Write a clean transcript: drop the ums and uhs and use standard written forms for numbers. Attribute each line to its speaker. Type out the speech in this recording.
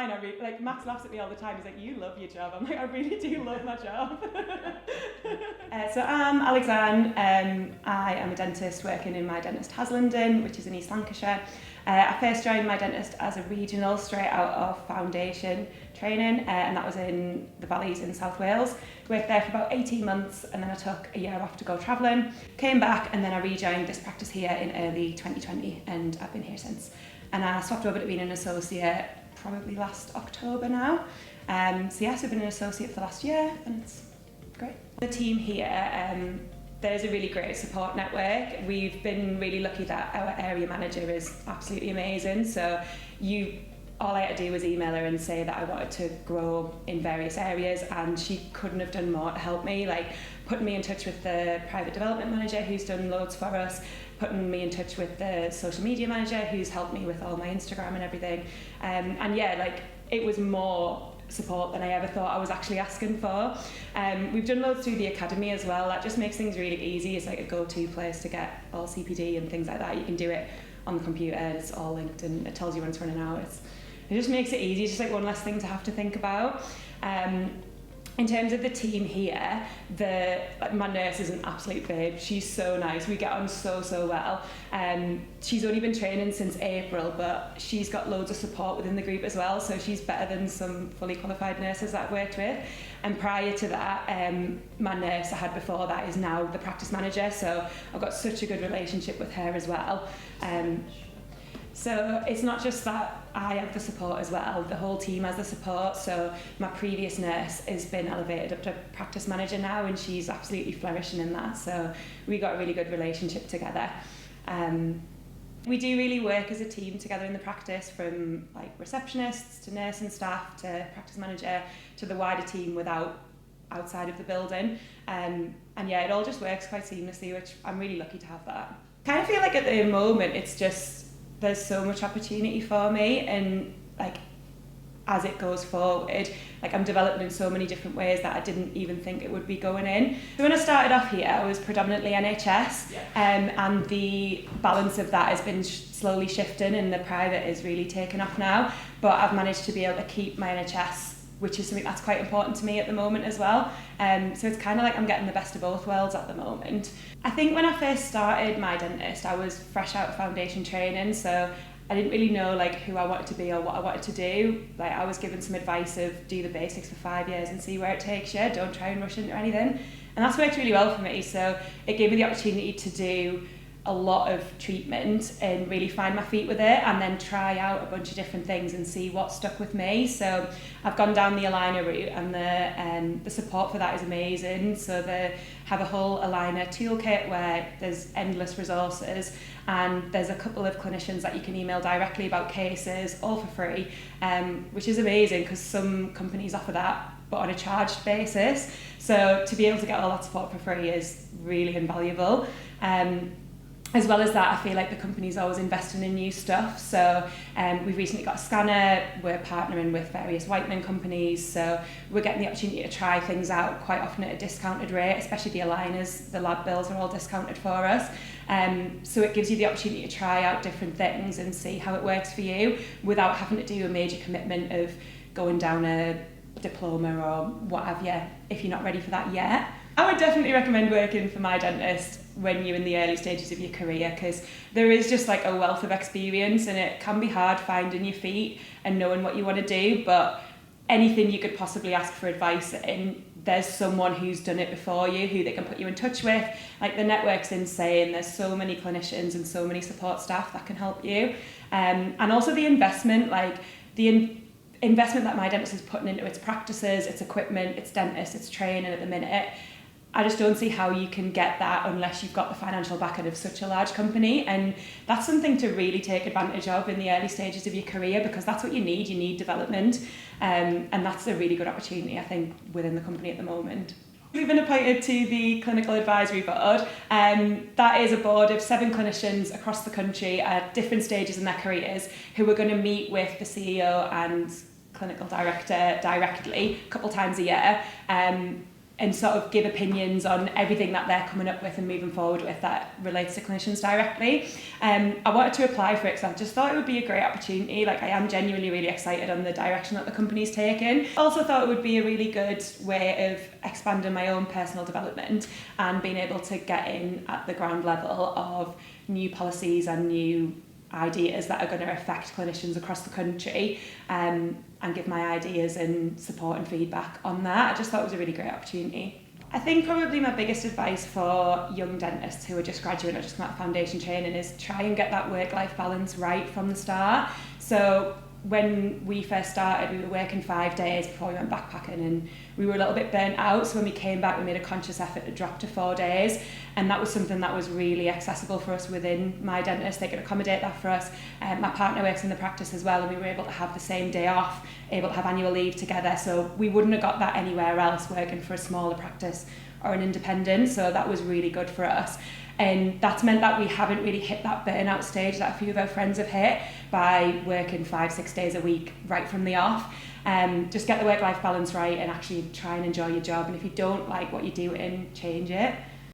Speaker 1: fine. Like Max laughs at me all the time. He's like, "You love your job." I'm like, "I really do love my job." So I'm Alexanne. I am a dentist working in mydentist Haslingden, which is in East Lancashire. I first joined mydentist as a regional straight out of foundation training, and that was in the Valleys in South Wales. Worked there for about 18 months, and then I took a year off to go travelling. Came back, and then I rejoined this practice here in early 2020, and I've been here since. And I swapped over to being an associate probably last October now. So yes, I've been an associate for the last year, and it's great. The team here, there's a really great support network. We've been really lucky that our area manager is absolutely amazing. So all I had to do was email her and say that I wanted to grow in various areas, and she couldn't have done more to help me, like putting me in touch with the private development manager who's done loads for us, putting me in touch with the social media manager who's helped me with all my Instagram and everything. And yeah, like it was more support than I ever thought I was actually asking for. We've done loads through the academy as well. That just makes things really easy. It's like a go-to place to get all CPD and things like that. You can do it on the computer, it's all linked and it tells you when it's running out. It just makes it easy. It's just like one less thing to have to think about. In terms of the team here, my nurse is an absolute babe. She's so nice. We get on so well. She's only been training since April, but she's got loads of support within the group as well. So she's better than some fully qualified nurses that I've worked with. And prior to that, my nurse I had before that is now the practice manager. So I've got such a good relationship with her as well. So it's not just that I have the support as well, the whole team has the support. So my previous nurse has been elevated up to practice manager now, and she's absolutely flourishing in that. So we got a really good relationship together. We do really work as a team together in the practice, from like receptionists to nursing staff to practice manager to the wider team outside of the building. And yeah, it all just works quite seamlessly, which I'm really lucky to have that. Kind of feel like at the moment it's just there's so much opportunity for me, and like as it goes forward, like I'm developing in so many different ways that I didn't even think it would be going in. So when I started off here, I was predominantly NHS, and the balance of that has been slowly shifting, and the private is really taken off now. But I've managed to be able to keep my NHS, which is something that's quite important to me at the moment as well. So it's kind of like I'm getting the best of both worlds at the moment. I think when I first started mydentist, I was fresh out of foundation training, so I didn't really know like who I wanted to be or what I wanted to do. Like I was given some advice of do the basics for 5 years and see where it takes you, don't try and rush into anything. And that's worked really well for me. So it gave me the opportunity to do a lot of treatment and really find my feet with it, and then try out a bunch of different things and see what stuck with me. So I've gone down the aligner route, and the support for that is amazing. So they have a whole aligner toolkit where there's endless resources, and there's a couple of clinicians that you can email directly about cases, all for free, which is amazing because some companies offer that but on a charged basis. So to be able to get all that support for free is really invaluable. As well as that, I feel like the company's always investing in new stuff. So we've recently got a scanner, we're partnering with various whitening companies, so we're getting the opportunity to try things out quite often at a discounted rate, especially the aligners. The lab bills are all discounted for us. So it gives you the opportunity to try out different things and see how it works for you without having to do a major commitment of going down a diploma or what have you, if you're not ready for that yet. I would definitely recommend working for mydentist when you're in the early stages of your career, because there is just like a wealth of experience, and it can be hard finding your feet and knowing what you want to do, but anything you could possibly ask for advice in, there's someone who's done it before you who they can put you in touch with. Like the network's insane, there's so many clinicians and so many support staff that can help you. And also the investment, like the investment that mydentist is putting into its practices, its equipment, its dentists, its training at the minute, I just don't see how you can get that unless you've got the financial backing of such a large company. And that's something to really take advantage of in the early stages of your career, because that's what you need development. And that's a really good opportunity, I think, within the company at the moment. We've been appointed to the Clinical Advisory Board. That is a board of 7 clinicians across the country at different stages in their careers who are going to meet with the CEO and clinical director directly a couple times a year. and sort of give opinions on everything that they're coming up with and moving forward with that relates to clinicians directly. I wanted to apply for it because I just thought it would be a great opportunity. Like, I am genuinely really excited on the direction that the company's taken. Also thought it would be a really good way of expanding my own personal development and being able to get in at the ground level of new policies and new ideas that are going to affect clinicians across the country, and give my ideas and support and feedback on that. I just thought it was a really great opportunity. I think probably my biggest advice for young dentists who are just graduating or just come out of foundation training is try and get that work-life balance right from the start. So when we first started, we were working 5 days before we went backpacking, and we were a little bit burnt out. So when we came back, we made a conscious effort to drop to 4 days, and that was something that was really accessible for us within My Dentist. They could accommodate that for us. My partner works in the practice as well, and we were able to have the same day off, able to have annual leave together. So we wouldn't have got that anywhere else working for a smaller practice or an independent. So that was really good for us. And that's meant that we haven't really hit that burnout stage that a few of our friends have hit by working 5-6 days a week right from the off. Just get the work-life balance right and actually try and enjoy your job. And if you don't like what you're doing, change it.